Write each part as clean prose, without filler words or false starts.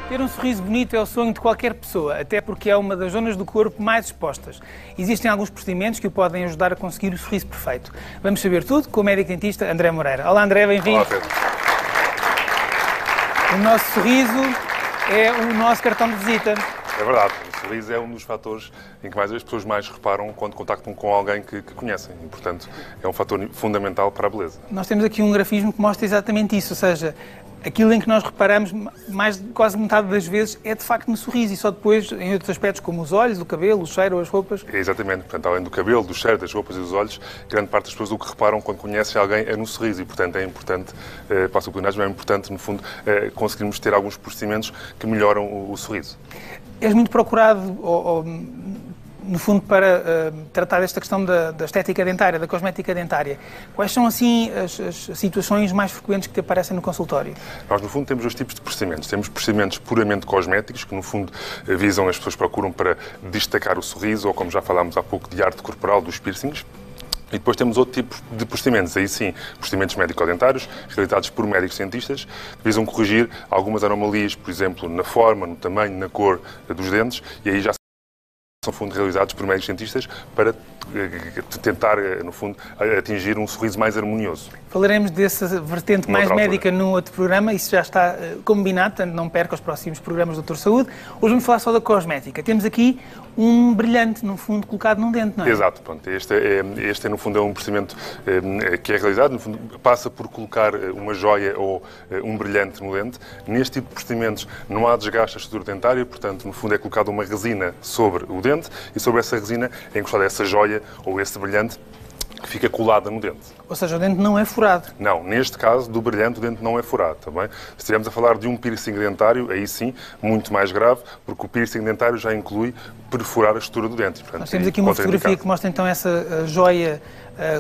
Ter um sorriso bonito é o sonho de qualquer pessoa, até porque é uma das zonas do corpo mais expostas. Existem alguns procedimentos que o podem ajudar a conseguir o sorriso perfeito. Vamos saber tudo com o médico dentista André Moreira. Olá André, bem-vindo. Olá Pedro. O nosso sorriso é o nosso cartão de visita. É verdade, o sorriso é um dos fatores em que as pessoas mais reparam quando contactam com alguém que conhecem e, portanto, é um fator fundamental para a beleza. Nós temos aqui um grafismo que mostra exatamente isso, ou seja, aquilo em que nós reparamos quase metade das vezes é de facto no sorriso e só depois em outros aspectos como os olhos, o cabelo, o cheiro ou as roupas. Exatamente, portanto, além do cabelo, do cheiro, das roupas e dos olhos, grande parte das pessoas o que reparam quando conhecem alguém é no sorriso e, portanto, é importante, para a sua culinária, é importante, no fundo, conseguirmos ter alguns procedimentos que melhoram o sorriso. És muito procurado, no fundo, para tratar esta questão da estética dentária, da cosmética dentária. Quais são, assim, as situações mais frequentes que te aparecem no consultório? Nós, no fundo, temos dois tipos de procedimentos. Temos procedimentos puramente cosméticos, que, no fundo, visam, as pessoas procuram para destacar o sorriso, ou, como já falámos há pouco, de arte corporal dos piercings. E depois temos outro tipo de procedimentos, aí sim, procedimentos médico-dentários, realizados por médicos dentistas, que visam corrigir algumas anomalias, por exemplo, na forma, no tamanho, na cor dos dentes, e aí já são, no fundo, realizados por médicos dentistas para tentar, no fundo, atingir um sorriso mais harmonioso. Falaremos dessa vertente mais médica num outro programa, isso já está combinado, portanto não perca os próximos programas do Doutor Saúde. Hoje vamos falar só da cosmética. Temos aqui um brilhante, no fundo, colocado num dente, não é? Exato, pronto. Este no fundo, é um procedimento que é realizado, no fundo, passa por colocar uma joia ou um brilhante no dente. Neste tipo de procedimentos não há desgaste da estrutura dentária, portanto, no fundo, é colocada uma resina sobre o dente e sobre essa resina é encostada essa joia ou esse brilhante que fica colada no dente. Ou seja, o dente não é furado. Não, neste caso do brilhante o dente não é furado, tá bem? Se estivermos a falar de um piercing dentário, aí sim, muito mais grave, porque o piercing dentário já inclui perfurar a estrutura do dente. Portanto, nós temos aqui uma fotografia que mostra então essa joia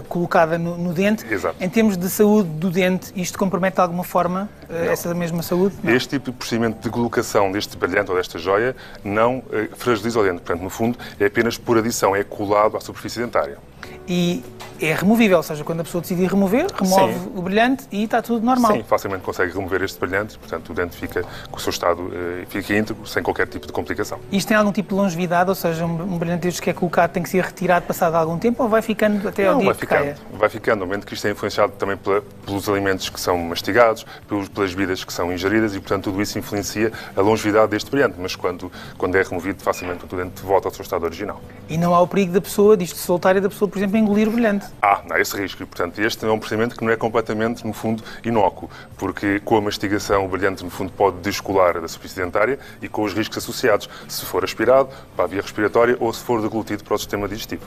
colocada no dente. Exato. Em termos de saúde do dente, isto compromete de alguma forma essa mesma saúde? Não. Este tipo de procedimento de colocação deste brilhante ou desta joia não fragiliza o dente. Portanto, no fundo, é apenas por adição, é colado à superfície dentária. E é removível, ou seja, quando a pessoa decidir remover, remove sim. O brilhante e está tudo normal. Sim, facilmente consegue remover este brilhante, portanto o dente fica com o seu estado fica íntegro, sem qualquer tipo de complicação. Isto tem algum tipo de longevidade, ou seja, um brilhante destes que é colocado tem que ser retirado passado algum tempo ou vai ficando até ao dia que caia? Vai ficando, no momento que isto é influenciado também pelos alimentos que são mastigados, pelas bebidas que são ingeridas e, portanto, tudo isso influencia a longevidade deste brilhante, mas quando é removido, facilmente o dente volta ao seu estado original. E não há o perigo da pessoa, disto soltar e da pessoa, por exemplo, engolir o brilhante? Não há esse risco e, portanto, este é um procedimento que não é completamente, no fundo, inócuo, porque com a mastigação o brilhante, no fundo, pode descolar da superfície dentária e com os riscos associados, se for aspirado para a via respiratória ou se for deglutido para o sistema digestivo.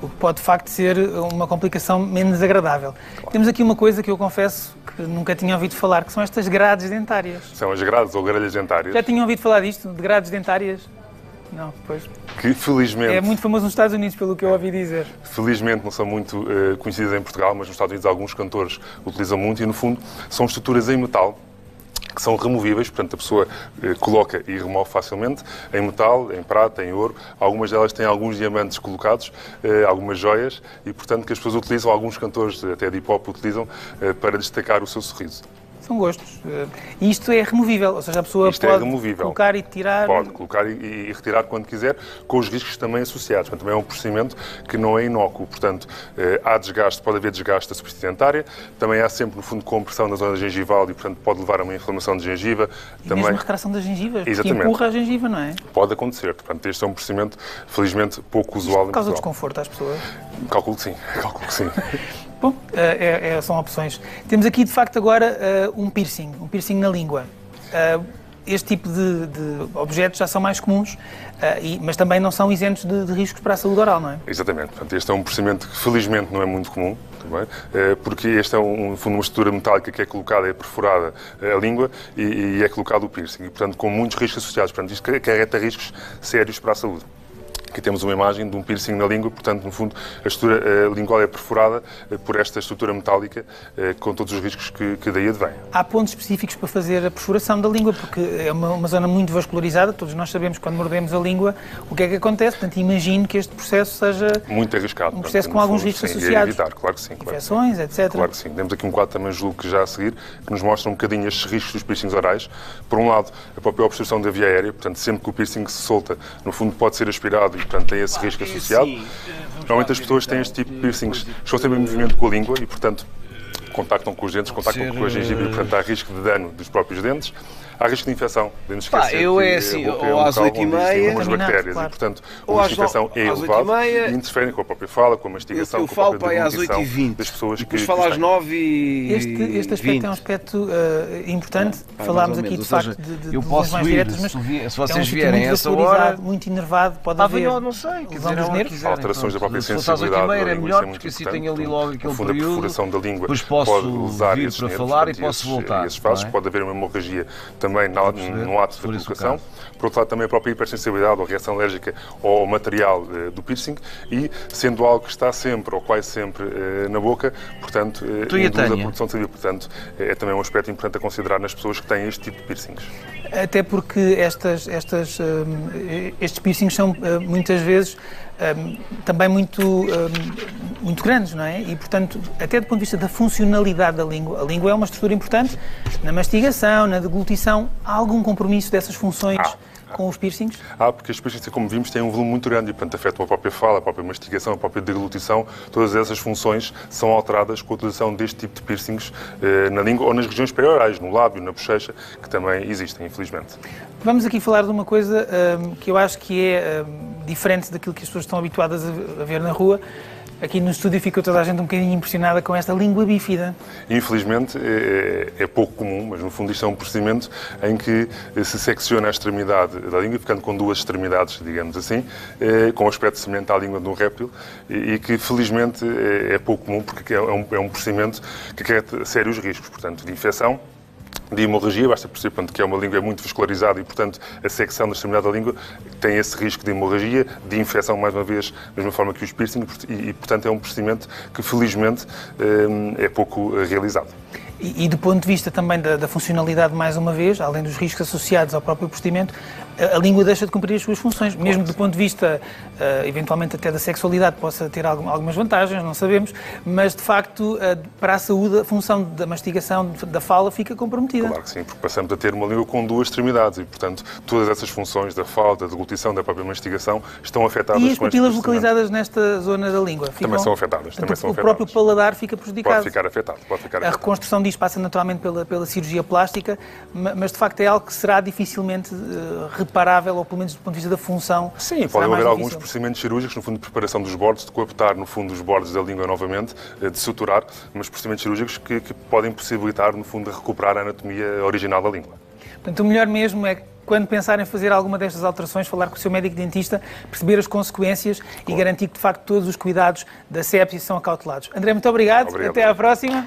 O que pode, de facto, ser uma complicação menos agradável. Claro. Temos aqui uma coisa que eu confesso que nunca tinha ouvido falar, que são estas grades dentárias. São as grades ou grelhas dentárias. Já tinham ouvido falar disto, de grades dentárias? Não, pois. Que felizmente... É muito famoso nos Estados Unidos, pelo que eu ouvi dizer. Felizmente não são muito conhecidas em Portugal, mas nos Estados Unidos alguns cantores utilizam muito e, no fundo, são estruturas em metal que são removíveis, portanto a pessoa coloca e remove facilmente, em metal, em prata, em ouro. Algumas delas têm alguns diamantes colocados, algumas joias, e portanto que as pessoas utilizam, alguns cantores até de hip-hop utilizam para destacar o seu sorriso. São gostos. E isto é removível, ou seja, a pessoa pode colocar e tirar... Pode colocar e retirar quando quiser, com os riscos também associados. Portanto, também é um procedimento que não é inócuo. Portanto, há desgaste, pode haver desgaste da superfície dentária, também há sempre, no fundo, compressão na zona gengival e, portanto, pode levar a uma inflamação de gengiva. E também... mesmo a retração da gengiva, que empurra a gengiva, não é? Pode acontecer. Portanto, este é um procedimento, felizmente, pouco usual em Portugal. Causa desconforto às pessoas? Calculo que sim. Calculo que sim. Bom, são opções. Temos aqui, de facto, agora um piercing na língua. Este tipo de objetos já são mais comuns, mas também não são isentos de riscos para a saúde oral, não é? Exatamente. Portanto, este é um procedimento que, felizmente, não é muito comum, também, porque este é, no fundo, uma estrutura metálica que é colocada, é perfurada a língua e é colocado o piercing. E, portanto, com muitos riscos associados. Portanto, isto acarreta riscos sérios para a saúde. Aqui temos uma imagem de um piercing na língua, portanto, no fundo, a estrutura lingual é perfurada por esta estrutura metálica, com todos os riscos que daí advêm. Há pontos específicos para fazer a perfuração da língua, porque é uma zona muito vascularizada, todos nós sabemos que quando mordemos a língua o que é que acontece, portanto, imagino que este processo seja muito arriscado. Um processo com alguns riscos associados. Evitar, claro que sim. Infecções, etc. Claro que sim. Temos aqui um quadro também, julgo que já a seguir, que nos mostra um bocadinho estes riscos dos piercings orais. Por um lado, a própria obstrução da via aérea, portanto, sempre que o piercing se solta, no fundo pode ser aspirado e, portanto, tem esse risco associado. Normalmente as pessoas têm este tipo de piercings, estão sempre em movimento com a língua e, portanto, contactam com os dentes, contactam com a gengiva e, portanto, há risco de dano dos próprios dentes. Há risco de infecção, devemos esquecer eu é assim, ou às 8h30, algumas bactérias e, portanto, o risco de infecção é elevado e interferem com a própria fala, com a mastigação, com a própria deglutição das pessoas que depois falo às 9h20. Este aspecto é um aspecto importante. Falámos aqui, de facto, de lesões mais diretas, mas se vocês vierem a essa hora... muito enervado, pode haver não sei, lesão dos nervos. Alterações da própria sensibilidade da língua, é melhor, porque assim tenho ali logo aquele período. A perfuração da língua pode lesar esses para nervos, falar e posso voltar. esses vasos, pode haver uma hemorragia também no ato da colocação. Por outro lado, também a própria hipersensibilidade ou reação alérgica ao material do piercing e, sendo algo que está sempre ou quase sempre na boca, portanto, induz a produção de saliva. Portanto, é também um aspecto importante a considerar nas pessoas que têm este tipo de piercings. Até porque estes piercings são muitas vezes também muito grandes, não é? E, portanto, até do ponto de vista da funcionalidade da língua, a língua é uma estrutura importante na mastigação, na deglutição. Há algum compromisso dessas funções com os piercings? Porque os piercings, como vimos, têm um volume muito grande e, portanto, afetam a própria fala, a própria mastigação, a própria deglutição. Todas essas funções são alteradas com a utilização deste tipo de piercings na língua ou nas regiões periorais, no lábio, na bochecha, que também existem, infelizmente. Vamos aqui falar de uma coisa que eu acho que é diferente daquilo que as pessoas estão habituadas a ver na rua. Aqui no estúdio ficou toda a gente um bocadinho impressionada com esta língua bífida. Infelizmente é pouco comum, mas no fundo isto é um procedimento em que se secciona a extremidade da língua, ficando com duas extremidades, digamos assim, com aspecto semelhante à língua de um réptil e que felizmente é pouco comum porque é um procedimento que acarreta sérios riscos, portanto, de infecção, de hemorragia, basta perceber que é uma língua muito vascularizada e, portanto, a secção da extremidade da língua tem esse risco de hemorragia, de infecção, mais uma vez, da mesma forma que os piercings, e portanto, é um procedimento que, felizmente, é pouco realizado. E do ponto de vista também da funcionalidade, mais uma vez, além dos riscos associados ao próprio procedimento, a língua deixa de cumprir as suas funções. Mesmo do ponto de vista, eventualmente até da sexualidade, possa ter algumas vantagens, não sabemos, mas de facto, para a saúde, a função da mastigação, da fala, fica comprometida. Claro que sim, porque passamos a ter uma língua com duas extremidades e, portanto, todas essas funções da fala, da deglutição, da própria mastigação, estão afetadas. E as papilas localizadas nesta zona da língua? Também são afetadas. O próprio paladar fica prejudicado. Pode ficar afetado. A reconstrução disso passa naturalmente pela cirurgia plástica, mas de facto é algo que será dificilmente reparável, ou pelo menos do ponto de vista da função. Sim, podem haver alguns procedimentos cirúrgicos, no fundo, de preparação dos bordes, de coaptar, no fundo, os bordes da língua novamente, de suturar, mas procedimentos cirúrgicos que podem possibilitar, no fundo, recuperar a anatomia original da língua. Portanto, o melhor mesmo é, quando pensar em fazer alguma destas alterações, falar com o seu médico dentista, perceber as consequências e garantir que, de facto, todos os cuidados da sepsis são acautelados. André, muito obrigado. Até à próxima.